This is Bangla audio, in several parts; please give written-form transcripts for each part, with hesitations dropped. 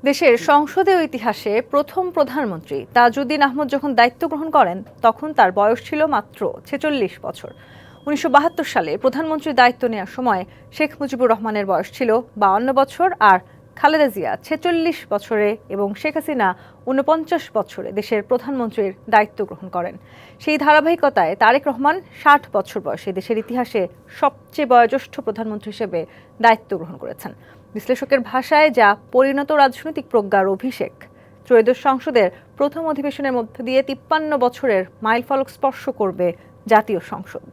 দেশের সংসদীয় ইতিহাসে প্রথম প্রধানমন্ত্রী তাজউদ্দিন আহমদ যখন দায়িত্ব গ্রহণ করেন তখন তার বয়স ছিল মাত্র ৪৬ বছর। ১৯৭২ সালে প্রধানমন্ত্রীর দায়িত্ব নেওয়ার সময় শেখ মুজিবুর রহমানের বয়স ছিল ৫২ বছর, আর খালেদা জিয়া ৪৬ বছরে এবং শেখ হাসিনা ৪৯ বছরে দেশের প্রধানমন্ত্রীর দায়িত্ব গ্রহণ করেন। সেই ধারাবাহিকতায় তারেক রহমান ৬০ বছর বয়সে দেশের ইতিহাসে সবচেয়ে বয়োজ্যেষ্ঠ প্রধানমন্ত্রী হিসেবে দায়িত্ব গ্রহণ করেছেন। বিশ্লেষকের ভাষায় যা পরিণত রাজনৈতিক প্রজ্ঞার অভিষেক। ত্রয়োদশ সংসদের প্রথম অধিবেশনের মধ্য দিয়ে ৫৩ বছরের মাইলফলক স্পর্শ করবে জাতীয় সংসদ।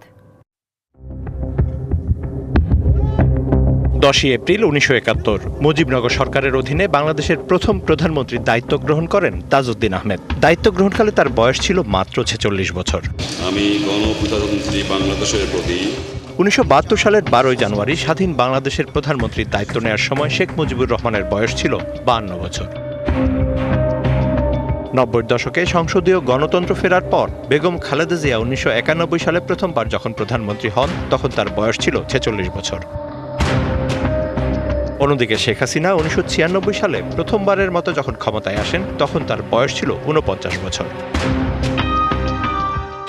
১০ এপ্রিল ১৯৭১ মুজিবনগর সরকারের অধীনে বাংলাদেশের প্রথম প্রধানমন্ত্রীর দায়িত্ব গ্রহণ করেন তাজউদ্দিন আহমেদ। দায়িত্ব গ্রহণকালে তার বয়স ছিল মাত্র ৪৬ বছর। আমি গণপ্রজাতন্ত্রী বাংলাদেশের প্রতি ১৯৭২ সালের ১২ জানুয়ারি স্বাধীন বাংলাদেশের প্রধানমন্ত্রীর দায়িত্ব নেওয়ার সময় শেখ মুজিবুর রহমানের বয়স ছিল ৫২ বছর। ৯০ দশকে সংসদীয় গণতন্ত্র ফেরার পর বেগম খালেদা জিয়া ১৯৯১ সালে প্রথমবার যখন প্রধানমন্ত্রী হন তখন তার বয়স ছিল ৪৬ বছর। অন্যদিকে শেখ হাসিনা ১৯৯৬ সালে প্রথমবারের মতো যখন ক্ষমতায় আসেন তখন তার বয়স ছিল ৪৯ বছর।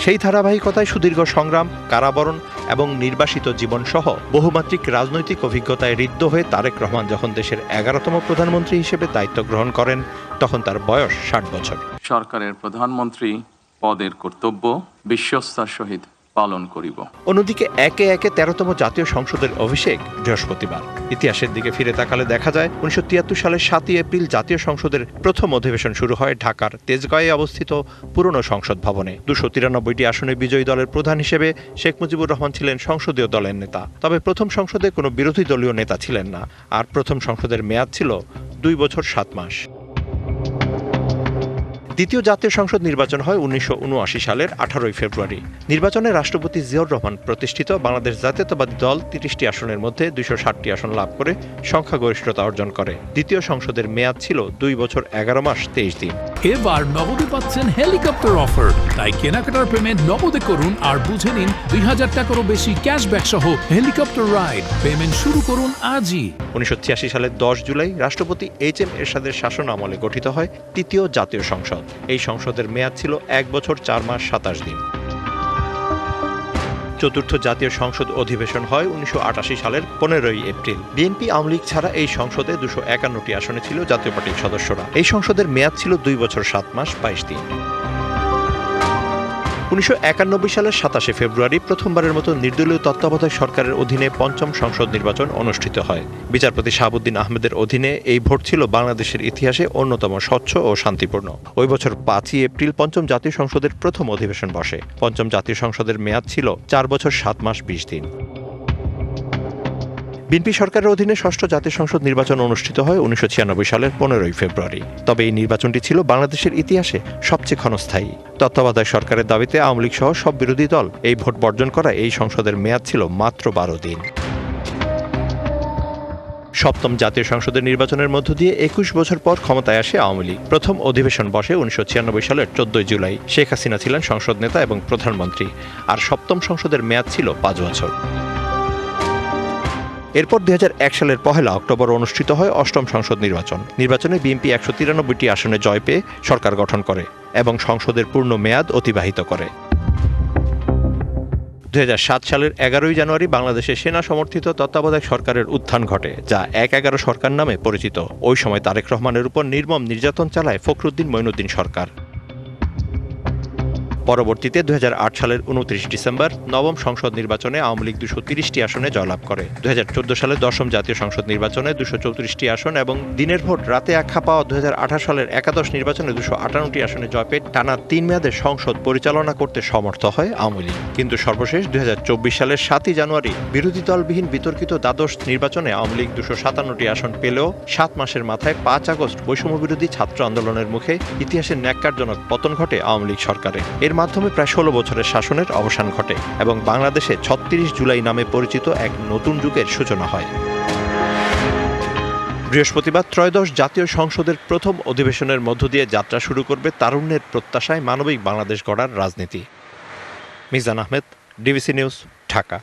সেই ধারাবাহিকতায় সুদীর্ঘ সংগ্রাম, কারাবরণ এবং নির্বাসিত জীবনসহ বহুমাত্রিক রাজনৈতিক অভিজ্ঞতায় ঋদ্ধ হয়ে তারেক রহমান যখন দেশের ১১তম প্রধানমন্ত্রী হিসেবে দায়িত্ব গ্রহণ করেন তখন তার বয়স ৬০ বছর। সরকারের প্রধানমন্ত্রী পদের কর্তব্য বিশ্বস্তার সহিত পালন করিব। অন্যদিকে একে একে ১৩তম জাতীয় সংসদের অভিষেক বৃহস্পতিবার। ইতিহাসের দিকে ফিরে তাকালে দেখা যায় ১৯৭৩ সালের ৭ই এপ্রিল জাতীয় সংসদের প্রথম অধিবেশন শুরু হয় ঢাকার তেজগাঁয়ে অবস্থিত পুরনো সংসদ ভবনে। ২৯৩টি আসনে বিজয়ী দলের প্রধান হিসেবে শেখ মুজিবুর রহমান ছিলেন সংসদীয় দলের নেতা। তবে প্রথম সংসদে কোনো বিরোধী দলীয় নেতা ছিলেন না, আর প্রথম সংসদের মেয়াদ ছিল ২ বছর ৭ মাস। দ্বিতীয় জাতীয় সংসদ নির্বাচন হয় ১৯৭৯ সালের ১৮ ফেব্রুয়ারি। নির্বাচনে রাষ্ট্রপতি জিয়াউর রহমান প্রতিষ্ঠিত বাংলাদেশ জাতীয়তাবাদী দল ৩০টি আসনের মধ্যে ২৬০টি আসন লাভ করে সংখ্যাগরিষ্ঠতা অর্জন করে। দ্বিতীয় সংসদের মেয়াদ ছিল ২ বছর ১১ মাস ২৩ দিন। এবার নগদে পাচ্ছেন হেলিকপ্টার অফার, তাই কেনাকাটার পেমেন্ট নগদে করুন আর বুঝে নিন ২০০০ টাকারও বেশি ক্যাশব্যাক সহ হেলিকপ্টার রাইড। পেমেন্ট শুরু করুন আজই। ১৯৮৬ সালের 10 জুলাই রাষ্ট্রপতি এইচ.এম. এরশাদের শাসন আমলে গঠিত হয় তৃতীয় জাতীয় সংসদ। এই সংসদের মেয়াদ ছিল ১ বছর ৪ মাস ২৭ দিন। চতুর্থ জাতীয় সংসদ অধিবেশন হয় ১৯৮৮ সালের ১৫ এপ্রিল। বিএনপি, আওয়ামী লীগ ছাড়া এই সংসদে ২৫১টি আসনে ছিল জাতীয় পার্টির সদস্যরা। এই সংসদের মেয়াদ ছিল ২ বছর ৭ মাস ২২ দিন। ১৯৯১ সালের ২৭ ফেব্রুয়ারি প্রথমবারের মতো নির্দলীয় তত্ত্বাবধায়ক সরকারের অধীনে পঞ্চম সংসদ নির্বাচন অনুষ্ঠিত হয়। বিচারপতি শাহাবুদ্দিন আহমেদের অধীনে এই ভোট ছিল বাংলাদেশের ইতিহাসে অন্যতম স্বচ্ছ ও শান্তিপূর্ণ। ওই বছর ৫ই এপ্রিল পঞ্চম জাতীয় সংসদের প্রথম অধিবেশন বসে। পঞ্চম জাতীয় সংসদের মেয়াদ ছিল ৪ বছর ৭ মাস ২০ দিন। বিএনপি সরকারের অধীনে ষষ্ঠ জাতীয় সংসদ নির্বাচন অনুষ্ঠিত হয় ১৯৯৬ সালের ১৫ ফেব্রুয়ারি। তবে এই নির্বাচনটি ছিল বাংলাদেশের ইতিহাসে সবচেয়ে ক্ষণস্থায়ী। তত্ত্বাবধায়ক সরকারের দাবিতে আওয়ামী লীগ সহ সব বিরোধী দল এই ভোট বর্জন করা এই সংসদের মেয়াদ ছিল মাত্র ১২ দিন। সপ্তম জাতীয় সংসদের নির্বাচনের মধ্য দিয়ে ২১ বছর পর ক্ষমতায় আসে আওয়ামী লীগ। প্রথম অধিবেশন বসে ১৯৯৬ সালের ১৪ জুলাই। শেখ হাসিনা ছিলেন সংসদ নেতা এবং প্রধানমন্ত্রী, আর সপ্তম সংসদের মেয়াদ ছিল ৫ বছর। এরপর ২০০১ সালের ১ অক্টোবর অনুষ্ঠিত হয় অষ্টম সংসদ নির্বাচন। নির্বাচনে বিএনপি ১৯৩টি আসনে জয় পেয়ে সরকার গঠন করে এবং সংসদের পূর্ণ মেয়াদ অতিবাহিত করে। ২০০৭ সালের ১১ জানুয়ারি বাংলাদেশে সেনা সমর্থিত তত্ত্বাবধায়ক সরকারের উত্থান ঘটে, যা ১/১১ সরকার নামে পরিচিত। ওই সময় তারেক রহমানের উপর নির্মম নির্যাতন চালায় ফখরুদ্দিন মঈনুদ্দিন সরকার। পরবর্তীতে ২০০৮ সালের ২৯ ডিসেম্বর নবম সংসদ নির্বাচনে আওয়ামী লীগ ২৩০টি আসনে জয়লাভ করে। ২০১৪ সালের দশম জাতীয় সংসদ নির্বাচনে ২৩৪টি আসন এবং দিনের ভোট রাতে আখ্যা পাওয়া ২০১৮ সালের একাদশ নির্বাচনে ২৫৮টি আসনে জয় পেয়ে টানা ৩ মেয়াদে সংসদ পরিচালনা করতে সমর্থ হয় আওয়ামী লীগ। কিন্তু সর্বশেষ ২০২৪ সালের ৭ই জানুয়ারি বিরোধী দলবিহীন বিতর্কিত দ্বাদশ নির্বাচনে আওয়ামী লীগ ২৫৭টি আসন পেলেও ৭ মাসের মাথায় ৫ আগস্ট বৈষম্যবিরোধী ছাত্র আন্দোলনের মুখে ইতিহাসের ন্যাক্কারজনক পতন ঘটে আওয়ামী লীগ সরকারের। এর মাধ্যমে প্রায় ১৬ বছরের শাসনের অবসান ঘটে এবং বাংলাদেশে ৩৬ জুলাই নামে পরিচিত এক নতুন যুগের সূচনা হয়। বৃহস্পতিবার ত্রয়োদশ জাতীয় সংসদের প্রথম অধিবেশনের মধ্য দিয়ে যাত্রা শুরু করবে তারুণ্যের প্রত্যাশায় মানবিক বাংলাদেশ গড়ার রাজনীতি। Mizan Ahmed, DBC news, Dhaka.